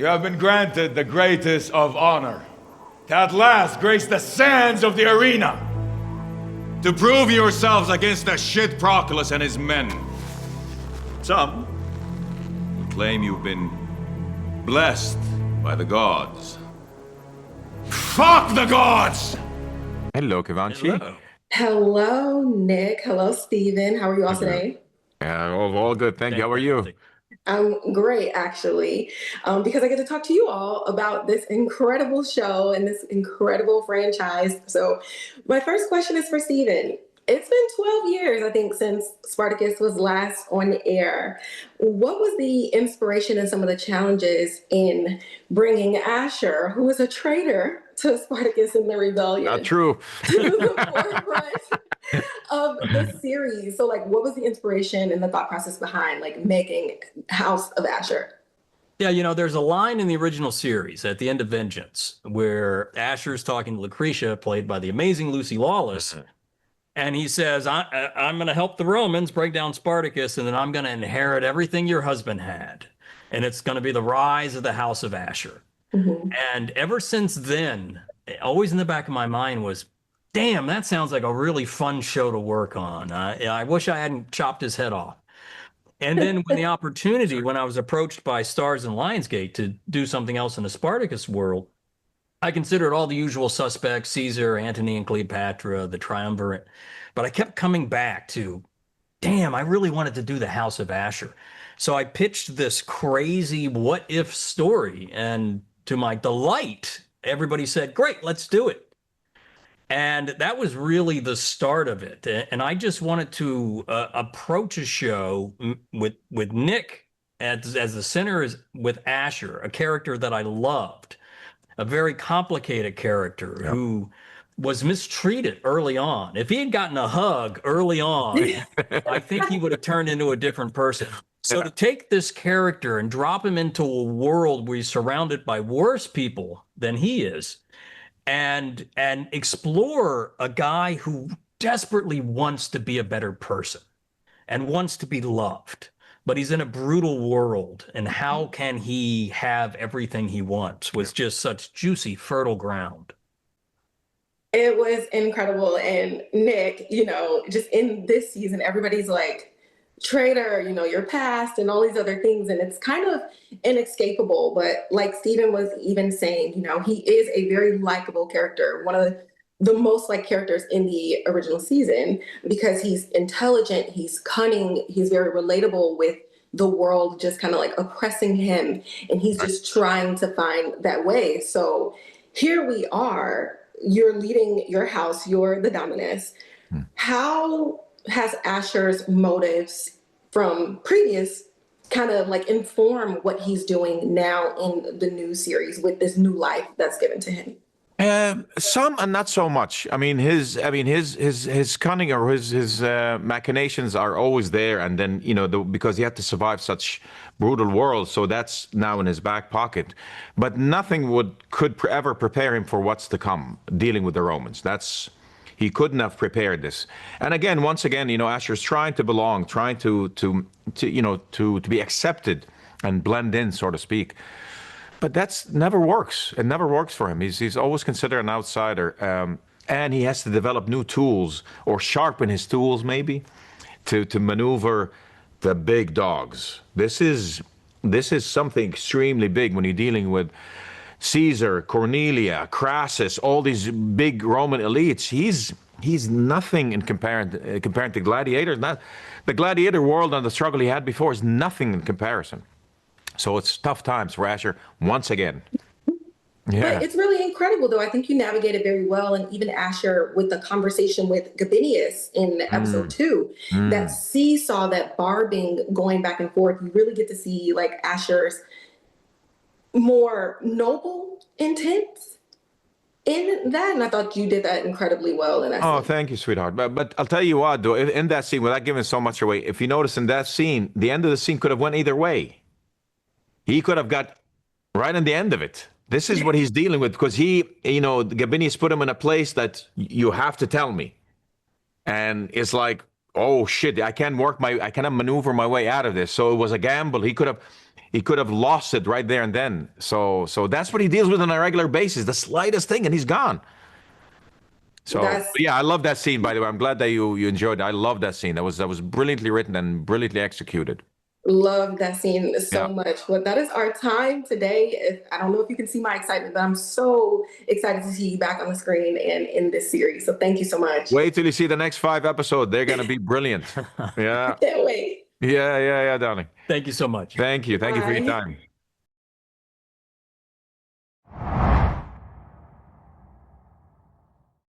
You have been granted the greatest of honor. To at last grace the sands of the arena. To prove yourselves against the shit Proclus and his men. Some will claim you've been blessed by the gods. Fuck the gods! Hello, Kavanchi. Hello, Nick. Hello, Steven. How are you all today? All good. Thank you. How are you? I'm great, actually, because I get to talk to you all about this incredible show and this incredible franchise. So my first question is for Steven. It's been 12 years, I think, since Spartacus was last on air. What was the inspiration and some of the challenges in bringing Ashur, who was a traitor to Spartacus in the rebellion, Not true. to the forefront of the series? So, like, what was the inspiration and the thought process behind, like, making House of Ashur? Yeah, you know, there's a line in the original series at the end of Vengeance where Ashur's talking to Lucretia, played by the amazing Lucy Lawless. And he says, I'm going to help the Romans break down Spartacus, and then I'm going to inherit everything your husband had. And it's going to be the rise of the House of Ashur. Mm-hmm. And ever since then, always in the back of my mind was, damn, that sounds like a really fun show to work on. I wish I hadn't chopped his head off. And then when I was approached by STARZ and Lionsgate to do something else in the Spartacus world, I considered all the usual suspects, Caesar, Antony, and Cleopatra, the triumvirate. But I kept coming back to, damn, I really wanted to do the House of Ashur. So I pitched this crazy what-if story. And to my delight, everybody said, great, let's do it. And that was really the start of it. And I just wanted to approach a show with Nick as the center, with Ashur, a character that I loved. A very complicated character who was mistreated early on. If he had gotten a hug early on, I think he would have turned into a different person. So to take this character and drop him into a world where he's surrounded by worse people than he is, and explore a guy who desperately wants to be a better person and wants to be loved. But he's in a brutal world, and how can he have everything he wants with just such juicy, fertile ground? It was incredible. And Nick, you know, just in this season, everybody's like, traitor, you know, your past and all these other things. And it's kind of inescapable. But like Steven was even saying, you know, he is a very likable character. One of the most like characters in the original season, because he's intelligent, he's cunning, he's very relatable with the world just kind of like oppressing him, and he's just trying to find that way. So here we are, you're leading your house, you're the Dominus. How has Ashur's motives from previous kind of like inform what he's doing now in the new series with this new life that's given to him? Some and not so much. I mean, his cunning or his machinations are always there, and then because he had to survive such brutal worlds, so that's now in his back pocket. But nothing could ever prepare him for what's to come, dealing with the Romans. He couldn't have prepared this. And again, once again, Ashur's trying to belong, trying to be accepted and blend in, so to speak. But that's never works. It never works for him. He's always considered an outsider, and he has to develop new tools or sharpen his tools, maybe, to maneuver the big dogs. This is something extremely big when you're dealing with Caesar, Cornelia, Crassus, all these big Roman elites. He's nothing in compared to gladiators. The gladiator world and the struggle he had before is nothing in comparison. So it's tough times for Ashur once again. Yeah. But it's really incredible, though. I think you navigated very well, and even Ashur with the conversation with Gabinius in episode 2, that seesaw, that barbing going back and forth. You really get to see like Ashur's more noble intent in that, and I thought you did that incredibly well in that scene. Thank you, sweetheart. But I'll tell you what, though, in that scene, without giving so much away, if you notice in that scene, the end of the scene could have went either way. He could have got right in the end of it. This is what he's dealing with, because Gabinius put him in a place that you have to tell me. And it's like, oh shit, I cannot maneuver my way out of this. So it was a gamble. He could have, he could have lost it right there and then. So that's what he deals with on a regular basis. The slightest thing, and he's gone. So yeah, I love that scene. By the way, I'm glad that you enjoyed it. I love that scene. That was brilliantly written and brilliantly executed. Love that scene so much. Well, that is our time today. I don't know if you can see my excitement, but I'm so excited to see you back on the screen and in this series. So thank you so much. Wait till you see the next 5 episodes. They're gonna be brilliant. Yeah. Can't wait. Yeah, darling. Thank you so much. Thank you. Thank you for your time.